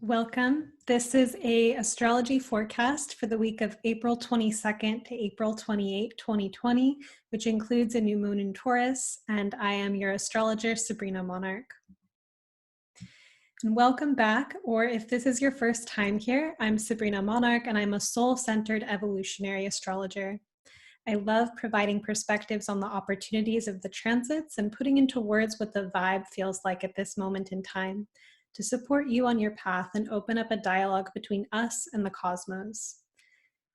Welcome. This is a astrology forecast for the week of April 22nd to April 28, 2020, which includes a new moon in Taurus, and I am your astrologer, Sabrina Monarch. And welcome back, or if this is your first time here, I'm Sabrina Monarch, and I'm a soul-centered evolutionary astrologer. I love providing perspectives on the opportunities of the transits and putting into words what the vibe feels like at this moment in time, to support you on your path and open up a dialogue between us and the cosmos.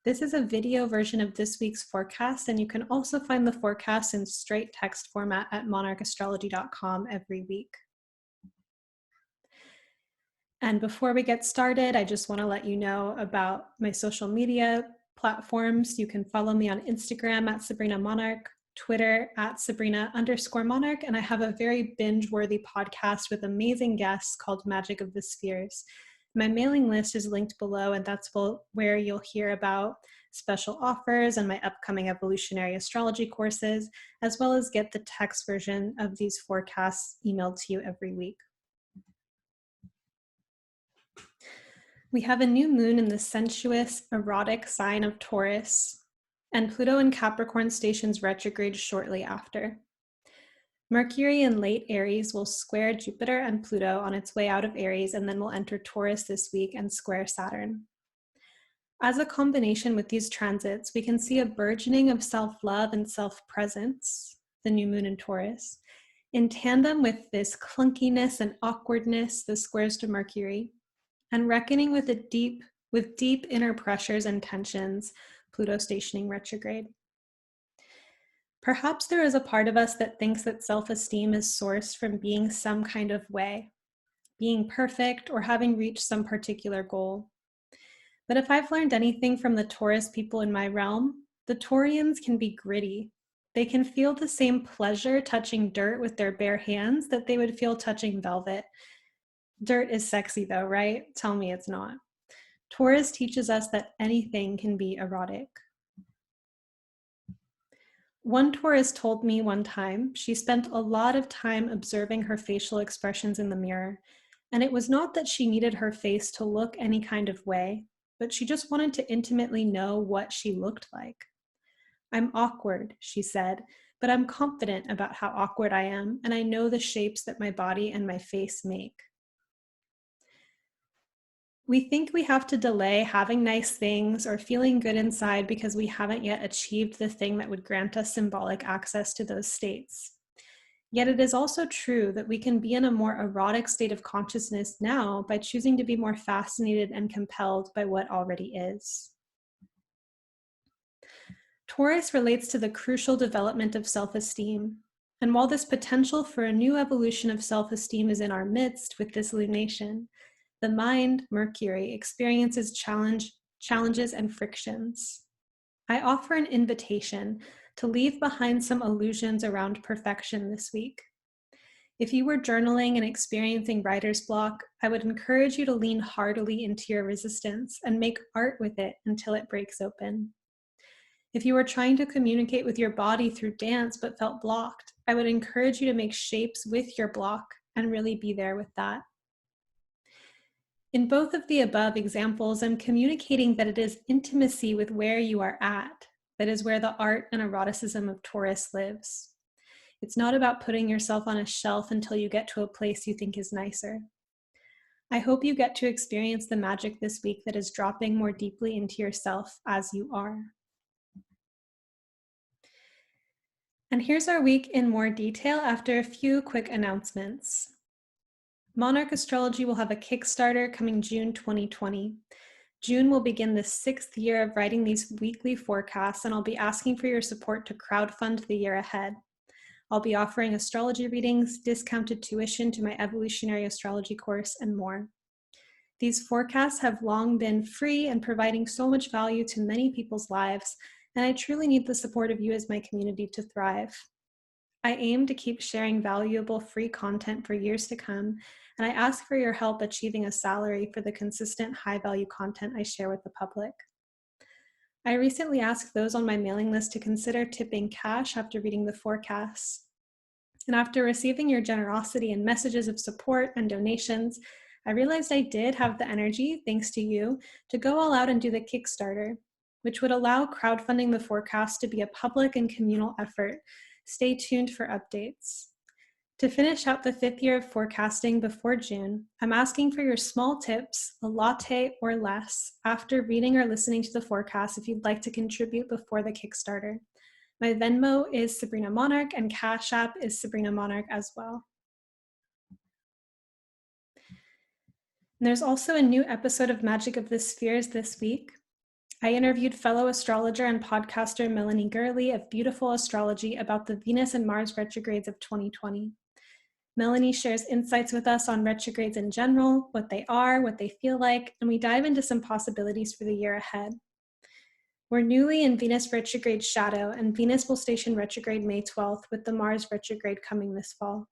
This is a video version of this week's forecast, and you can also find the forecast in straight text format at monarchastrology.com every week. And before we get started, I just want to let you know about my social media platforms. You can follow me on Instagram at Sabrina Monarch, Twitter at Sabrina_Monarch, and I have a very binge-worthy podcast with amazing guests called Magic of the Spheres. My mailing list is linked below, and that's where you'll hear about special offers and my upcoming evolutionary astrology courses, as well as get the text version of these forecasts emailed to you every week. We have a new moon in the sensuous, erotic sign of Taurus, and Pluto in Capricorn stations retrograde shortly after. Mercury in late Aries will square Jupiter and Pluto on its way out of Aries, and then will enter Taurus this week and square Saturn. As a combination with these transits, we can see a burgeoning of self-love and self-presence, the new moon in Taurus, in tandem with this clunkiness and awkwardness, the squares to Mercury, and reckoning with deep inner pressures and tensions, Pluto stationing retrograde. Perhaps there is a part of us that thinks that self-esteem is sourced from being some kind of way, being perfect or having reached some particular goal. But if I've learned anything from the Taurus people in my realm, the Taureans can be gritty. They can feel the same pleasure touching dirt with their bare hands that they would feel touching velvet. Dirt is sexy though, right? Tell me it's not. Taurus teaches us that anything can be erotic. One Taurus told me one time she spent a lot of time observing her facial expressions in the mirror, and it was not that she needed her face to look any kind of way, but she just wanted to intimately know what she looked like. I'm awkward, she said, but I'm confident about how awkward I am, and I know the shapes that my body and my face make. We think we have to delay having nice things or feeling good inside because we haven't yet achieved the thing that would grant us symbolic access to those states. Yet it is also true that we can be in a more erotic state of consciousness now by choosing to be more fascinated and compelled by what already is. Taurus relates to the crucial development of self-esteem. And while this potential for a new evolution of self-esteem is in our midst with this lunation, the mind, Mercury, experiences challenges and frictions. I offer an invitation to leave behind some illusions around perfection this week. If you were journaling and experiencing writer's block, I would encourage you to lean heartily into your resistance and make art with it until it breaks open. If you were trying to communicate with your body through dance but felt blocked, I would encourage you to make shapes with your block and really be there with that. In both of the above examples, I'm communicating that it is intimacy with where you are at that is where the art and eroticism of Taurus lives. It's not about putting yourself on a shelf until you get to a place you think is nicer. I hope you get to experience the magic this week that is dropping more deeply into yourself as you are. And here's our week in more detail after a few quick announcements. Monarch Astrology will have a Kickstarter coming June 2020. June will begin the 6th year of writing these weekly forecasts, and I'll be asking for your support to crowdfund the year ahead. I'll be offering astrology readings, discounted tuition to my evolutionary astrology course, and more. These forecasts have long been free and providing so much value to many people's lives, and I truly need the support of you as my community to thrive. I aim to keep sharing valuable free content for years to come, and I ask for your help achieving a salary for the consistent high-value content I share with the public. I recently asked those on my mailing list to consider tipping cash after reading the forecasts. And after receiving your generosity and messages of support and donations, I realized I did have the energy, thanks to you, to go all out and do the Kickstarter, which would allow crowdfunding the forecast to be a public and communal effort. Stay tuned for updates. To finish out the 5th year of forecasting before June, I'm asking for your small tips, a latte or less, after reading or listening to the forecast if you'd like to contribute before the Kickstarter. My Venmo is Sabrina Monarch and Cash App is Sabrina Monarch as well. And there's also a new episode of Magic of the Spheres this week. I interviewed fellow astrologer and podcaster Melanie Gurley of Beautiful Astrology about the Venus and Mars retrogrades of 2020. Melanie shares insights with us on retrogrades in general, what they are, what they feel like, and we dive into some possibilities for the year ahead. We're newly in Venus retrograde shadow, and Venus will station retrograde May 12th, with the Mars retrograde coming this fall.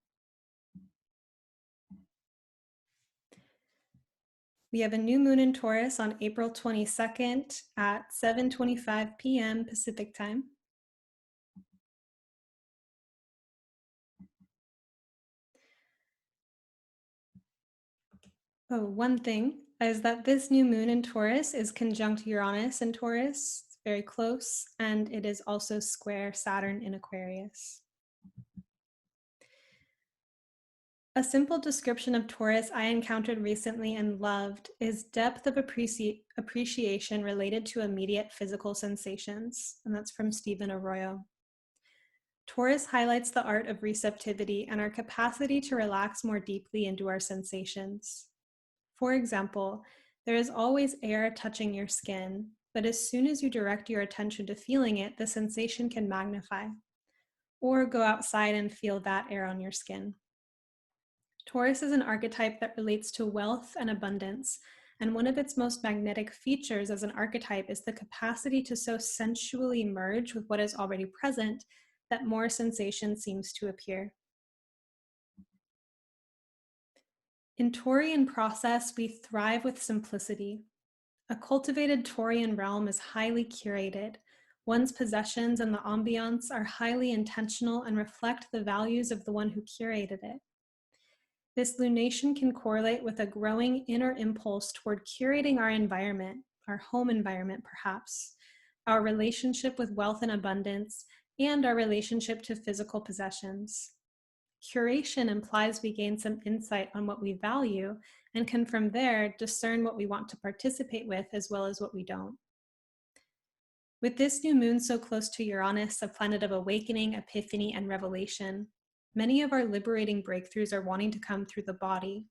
We have a new moon in Taurus on April 22nd at 7:25 p.m. Pacific time. Oh, one thing is that this new moon in Taurus is conjunct Uranus in Taurus. It's very close, and it is also square Saturn in Aquarius. A simple description of Taurus I encountered recently and loved is depth of appreciation related to immediate physical sensations, and that's from Stephen Arroyo. Taurus highlights the art of receptivity and our capacity to relax more deeply into our sensations. For example, there is always air touching your skin, but as soon as you direct your attention to feeling it, the sensation can magnify. Or go outside and feel that air on your skin. Taurus is an archetype that relates to wealth and abundance, and one of its most magnetic features as an archetype is the capacity to so sensually merge with what is already present that more sensation seems to appear. In Taurian process, we thrive with simplicity. A cultivated Taurian realm is highly curated. One's possessions and the ambiance are highly intentional and reflect the values of the one who curated it. This lunation can correlate with a growing inner impulse toward curating our environment, our home environment perhaps, our relationship with wealth and abundance, and our relationship to physical possessions. Curation implies we gain some insight on what we value and can from there discern what we want to participate with as well as what we don't. With this new moon so close to Uranus, a planet of awakening, epiphany, and revelation, many of our liberating breakthroughs are wanting to come through the body.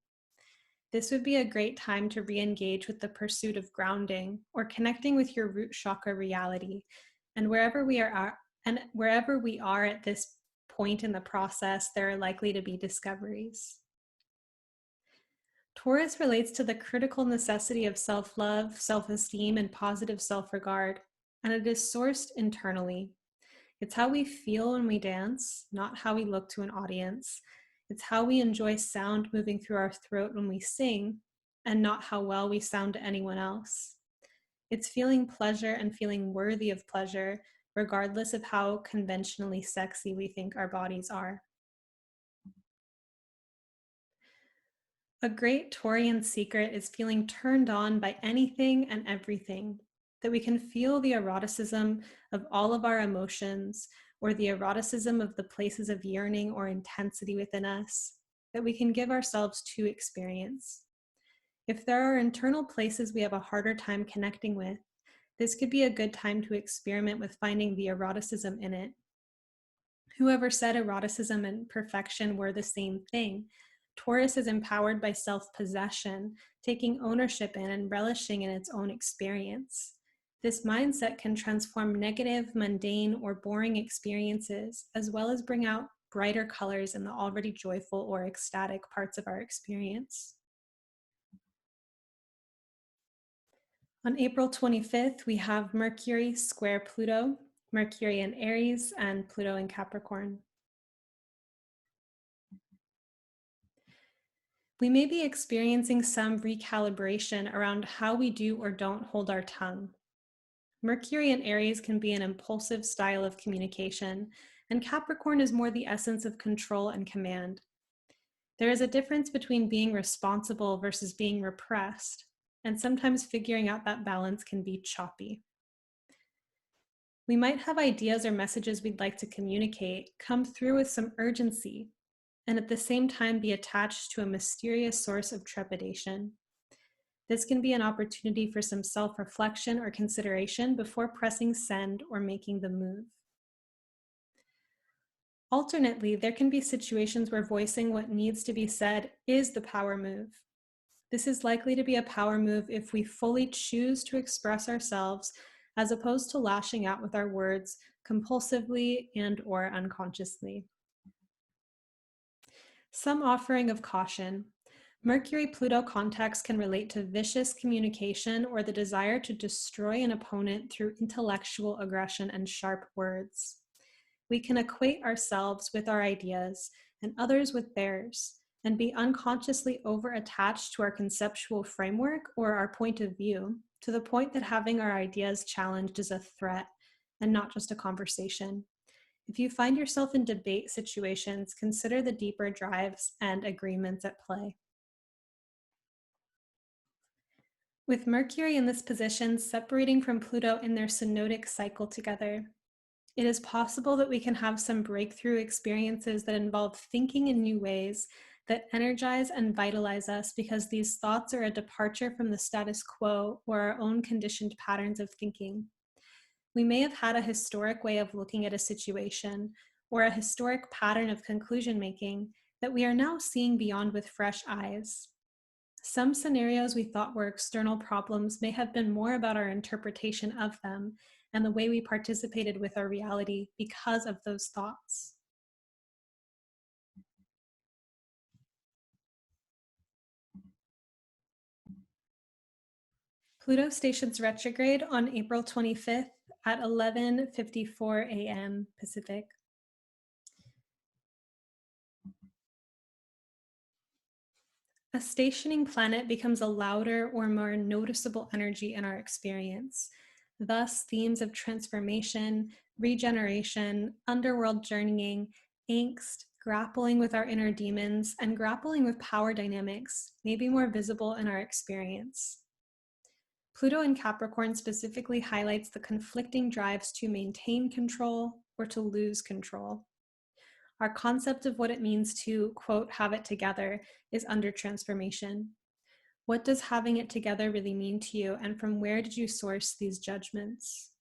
This would be a great time to re-engage with the pursuit of grounding or connecting with your root chakra reality. And wherever we are at this point in the process, there are likely to be discoveries. Taurus relates to the critical necessity of self-love, self-esteem, and positive self-regard, and it is sourced internally. It's how we feel when we dance, not how we look to an audience. It's how we enjoy sound moving through our throat when we sing, and not how well we sound to anyone else. It's feeling pleasure and feeling worthy of pleasure, regardless of how conventionally sexy we think our bodies are. A great Taurian secret is feeling turned on by anything and everything, that we can feel the eroticism of all of our emotions, or the eroticism of the places of yearning or intensity within us, that we can give ourselves to experience. If there are internal places we have a harder time connecting with, this could be a good time to experiment with finding the eroticism in it. Whoever said eroticism and perfection were the same thing? Taurus is empowered by self-possession, taking ownership in and relishing in its own experience. This mindset can transform negative, mundane, or boring experiences, as well as bring out brighter colors in the already joyful or ecstatic parts of our experience. On April 25th, we have Mercury square Pluto, Mercury in Aries, and Pluto in Capricorn. We may be experiencing some recalibration around how we do or don't hold our tongue. Mercury in Aries can be an impulsive style of communication, and Capricorn is more the essence of control and command. There is a difference between being responsible versus being repressed, and sometimes figuring out that balance can be choppy. We might have ideas or messages we'd like to communicate come through with some urgency, and at the same time be attached to a mysterious source of trepidation. This can be an opportunity for some self-reflection or consideration before pressing send or making the move. Alternately, there can be situations where voicing what needs to be said is the power move. This is likely to be a power move if we fully choose to express ourselves as opposed to lashing out with our words compulsively and/or unconsciously. Some offering of caution. Mercury-Pluto contacts can relate to vicious communication or the desire to destroy an opponent through intellectual aggression and sharp words. We can equate ourselves with our ideas and others with theirs, and be unconsciously over-attached to our conceptual framework or our point of view, to the point that having our ideas challenged is a threat and not just a conversation. If you find yourself in debate situations, consider the deeper drives and agreements at play. With Mercury in this position separating from Pluto in their synodic cycle together, it is possible that we can have some breakthrough experiences that involve thinking in new ways that energize and vitalize us, because these thoughts are a departure from the status quo or our own conditioned patterns of thinking. We may have had a historic way of looking at a situation or a historic pattern of conclusion making that we are now seeing beyond with fresh eyes. Some scenarios we thought were external problems may have been more about our interpretation of them and the way we participated with our reality because of those thoughts. Pluto stations retrograde on April 25th at 11:54 a.m. Pacific. A stationing planet becomes a louder or more noticeable energy in our experience. Thus, themes of transformation, regeneration, underworld journeying, angst, grappling with our inner demons, and grappling with power dynamics may be more visible in our experience. Pluto in Capricorn specifically highlights the conflicting drives to maintain control or to lose control. Our concept of what it means to, quote, have it together is under transformation. What does having it together really mean to you, and from where did you source these judgments?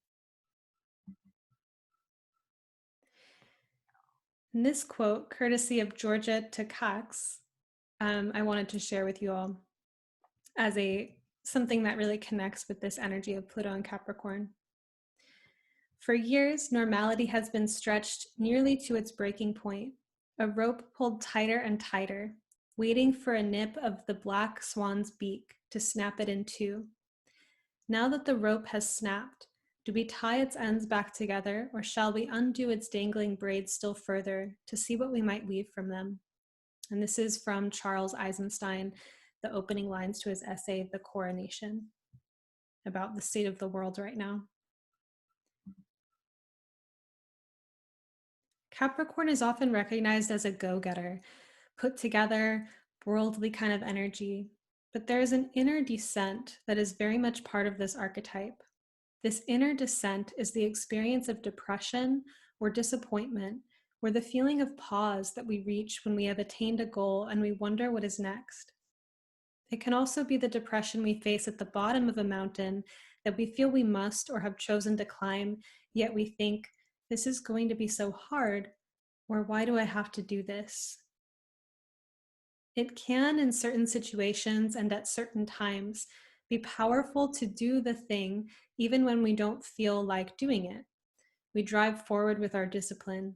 In this quote, courtesy of Georgia Takacs, I wanted to share with you all as something that really connects with this energy of Pluto and Capricorn. For years, normality has been stretched nearly to its breaking point, a rope pulled tighter and tighter, waiting for a nip of the black swan's beak to snap it in two. Now that the rope has snapped, do we tie its ends back together, or shall we undo its dangling braids still further to see what we might weave from them? And this is from Charles Eisenstein, the opening lines to his essay, The Coronation, about the state of the world right now. Capricorn is often recognized as a go-getter, put together, worldly kind of energy, but there is an inner descent that is very much part of this archetype. This inner descent is the experience of depression or disappointment, or the feeling of pause that we reach when we have attained a goal and we wonder what is next. It can also be the depression we face at the bottom of a mountain that we feel we must or have chosen to climb, yet we think, this is going to be so hard, or why do I have to do this? It can, in certain situations and at certain times, be powerful to do the thing even when we don't feel like doing it. We drive forward with our discipline.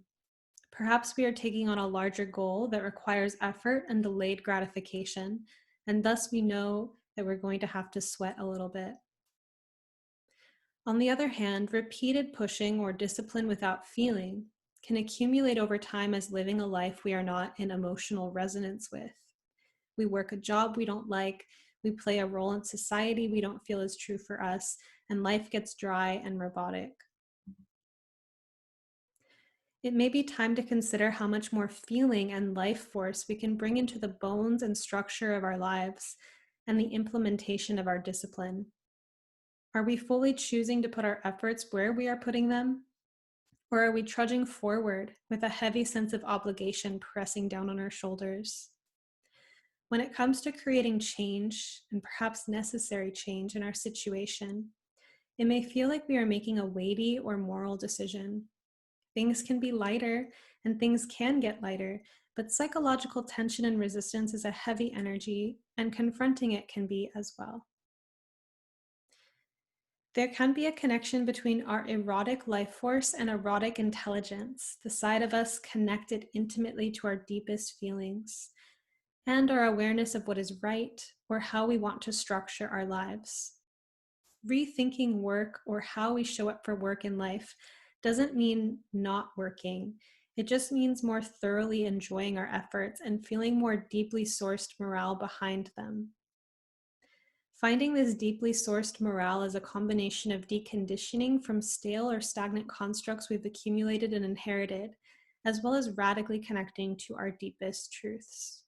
Perhaps we are taking on a larger goal that requires effort and delayed gratification, and thus we know that we're going to have to sweat a little bit. On the other hand, repeated pushing or discipline without feeling can accumulate over time as living a life we are not in emotional resonance with. We work a job we don't like, we play a role in society we don't feel is true for us, and life gets dry and robotic. It may be time to consider how much more feeling and life force we can bring into the bones and structure of our lives and the implementation of our discipline. Are we fully choosing to put our efforts where we are putting them? Or are we trudging forward with a heavy sense of obligation pressing down on our shoulders? When it comes to creating change, and perhaps necessary change in our situation, it may feel like we are making a weighty or moral decision. Things can be lighter and things can get lighter, but psychological tension and resistance is a heavy energy, and confronting it can be as well. There can be a connection between our erotic life force and erotic intelligence, the side of us connected intimately to our deepest feelings, and our awareness of what is right or how we want to structure our lives. Rethinking work or how we show up for work in life doesn't mean not working. It just means more thoroughly enjoying our efforts and feeling more deeply sourced morale behind them. Finding this deeply sourced morale is a combination of deconditioning from stale or stagnant constructs we've accumulated and inherited, as well as radically connecting to our deepest truths.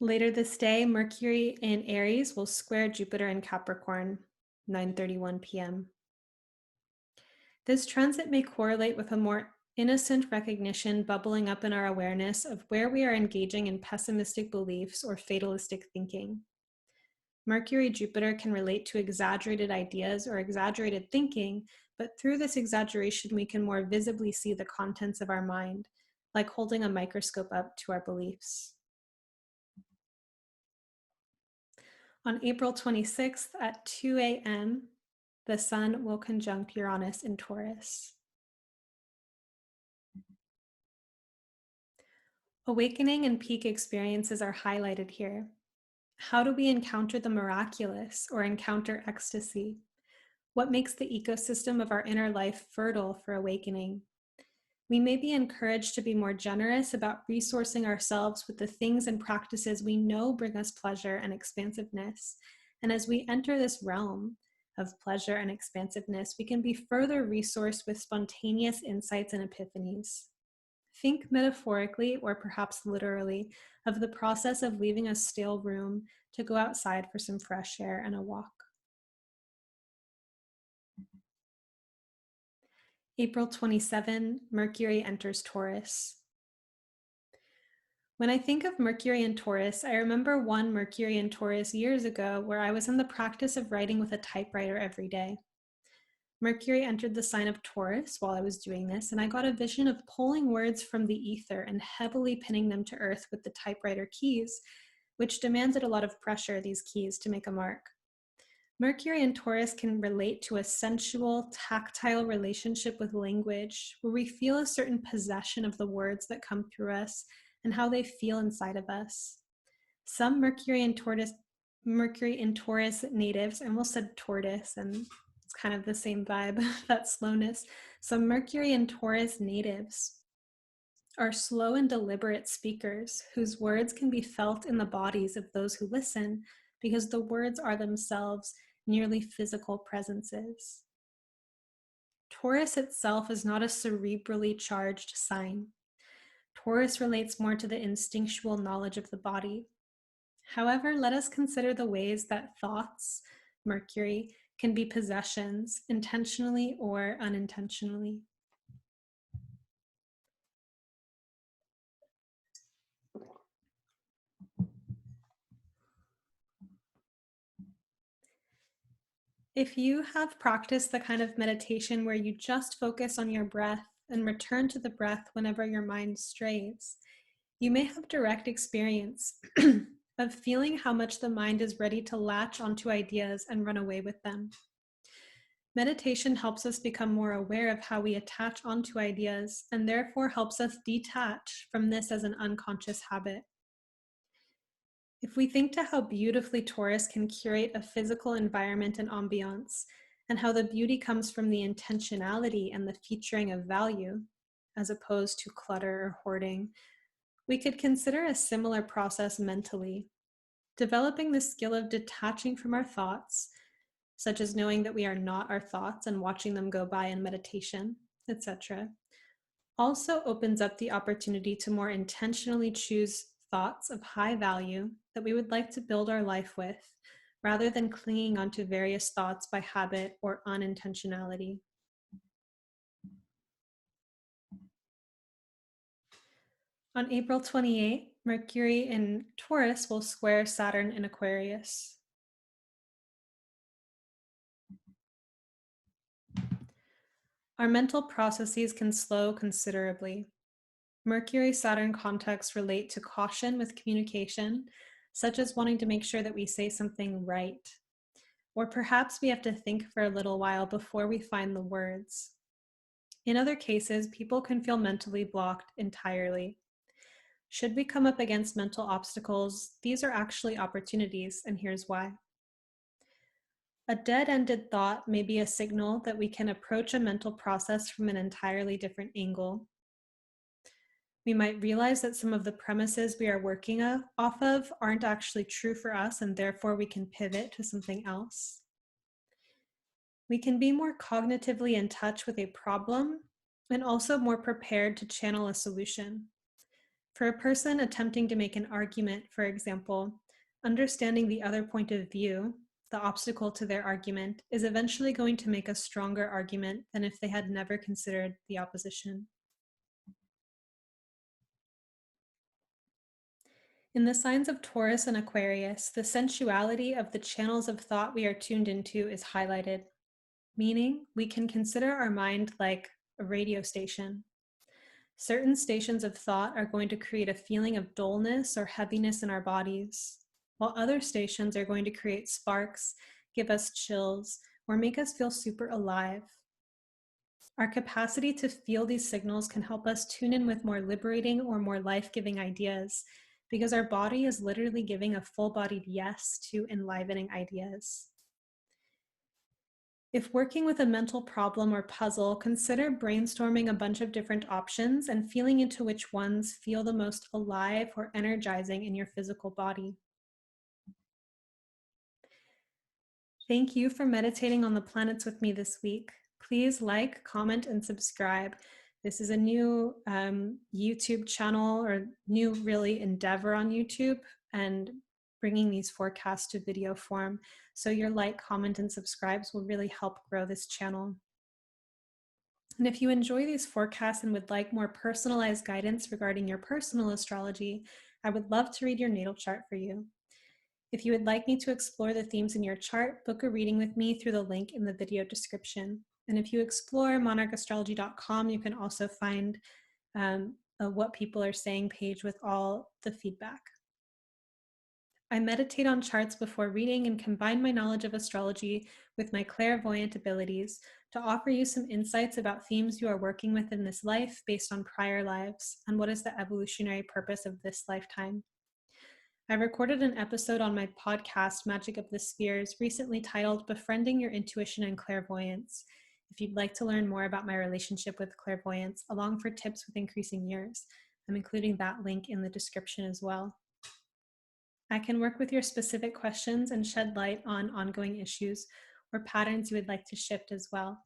Later this day, Mercury in Aries will square Jupiter in Capricorn, 9:31 p.m. This transit may correlate with a more innocent recognition bubbling up in our awareness of where we are engaging in pessimistic beliefs or fatalistic thinking. Mercury-Jupiter can relate to exaggerated ideas or exaggerated thinking, but through this exaggeration, we can more visibly see the contents of our mind, like holding a microscope up to our beliefs. On April 26th at 2 a.m., the Sun will conjunct Uranus in Taurus. Awakening and peak experiences are highlighted here. How do we encounter the miraculous or encounter ecstasy? What makes the ecosystem of our inner life fertile for awakening? We may be encouraged to be more generous about resourcing ourselves with the things and practices we know bring us pleasure and expansiveness. And as we enter this realm of pleasure and expansiveness, we can be further resourced with spontaneous insights and epiphanies. Think metaphorically, or perhaps literally, of the process of leaving a stale room to go outside for some fresh air and a walk. April 27, Mercury enters Taurus. When I think of Mercury in Taurus, I remember one Mercury in Taurus years ago where I was in the practice of writing with a typewriter every day. Mercury entered the sign of Taurus while I was doing this, and I got a vision of pulling words from the ether and heavily pinning them to earth with the typewriter keys, which demanded a lot of pressure, these keys, to make a mark. Mercury in Taurus can relate to a sensual, tactile relationship with language, where we feel a certain possession of the words that come through us and how they feel inside of us. Some Mercury in Taurus natives, I almost said tortoise, and it's kind of the same vibe, that slowness. Some Mercury in Taurus natives are slow and deliberate speakers whose words can be felt in the bodies of those who listen because the words are themselves nearly physical presences. Taurus itself is not a cerebrally charged sign. Taurus relates more to the instinctual knowledge of the body. However, let us consider the ways that thoughts, Mercury, can be possessions, intentionally or unintentionally. If you have practiced the kind of meditation where you just focus on your breath and return to the breath whenever your mind strays, you may have direct experience of feeling how much the mind is ready to latch onto ideas and run away with them. Meditation helps us become more aware of how we attach onto ideas and therefore helps us detach from this as an unconscious habit. If we think to how beautifully Taurus can curate a physical environment and ambiance, and how the beauty comes from the intentionality and the featuring of value, as opposed to clutter or hoarding, we could consider a similar process mentally, developing the skill of detaching from our thoughts such as knowing that we are not our thoughts and watching them go by in meditation, etc., also opens up the opportunity to more intentionally choose thoughts of high value that we would like to build our life with, rather than clinging onto various thoughts by habit or unintentionality. On April 28th, Mercury in Taurus will square Saturn in Aquarius. Our mental processes can slow considerably. Mercury-Saturn contexts relate to caution with communication, such as wanting to make sure that we say something right. Or perhaps we have to think for a little while before we find the words. In other cases, people can feel mentally blocked entirely. Should we come up against mental obstacles, these are actually opportunities, and here's why. A dead-ended thought may be a signal that we can approach a mental process from an entirely different angle. We might realize that some of the premises we are working off of aren't actually true for us, and therefore we can pivot to something else. We can be more cognitively in touch with a problem and also more prepared to channel a solution. For a person attempting to make an argument, for example, understanding the other point of view, the obstacle to their argument, is eventually going to make a stronger argument than if they had never considered the opposition. In the signs of Taurus and Aquarius, the sensuality of the channels of thought we are tuned into is highlighted, meaning we can consider our mind like a radio station. Certain stations of thought are going to create a feeling of dullness or heaviness in our bodies, while other stations are going to create sparks, give us chills, or make us feel super alive. Our capacity to feel these signals can help us tune in with more liberating or more life-giving ideas, because our body is literally giving a full-bodied yes to enlivening ideas. If working with a mental problem or puzzle, consider brainstorming a bunch of different options and feeling into which ones feel the most alive or energizing in your physical body. Thank you for meditating on the planets with me this week. Please like, comment, and subscribe. This is a new YouTube channel, or new really endeavor on YouTube, and bringing these forecasts to video form. So your like, comment, and subscribes will really help grow this channel. And if you enjoy these forecasts and would like more personalized guidance regarding your personal astrology, I would love to read your natal chart for you. If you would like me to explore the themes in your chart, book a reading with me through the link in the video description. And if you explore monarchastrology.com, you can also find a What People Are Saying page with all the feedback. I meditate on charts before reading and combine my knowledge of astrology with my clairvoyant abilities to offer you some insights about themes you are working with in this life based on prior lives and what is the evolutionary purpose of this lifetime. I recorded an episode on my podcast, Magic of the Spheres, recently titled Befriending Your Intuition and Clairvoyance. If you'd like to learn more about my relationship with clairvoyance, along for tips with increasing years, I'm including that link in the description as well. I can work with your specific questions and shed light on ongoing issues or patterns you would like to shift as well.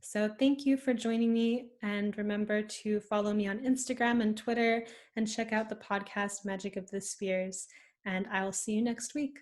So thank you for joining me, and remember to follow me on Instagram and Twitter and check out the podcast Magic of the Spheres, and I'll see you next week.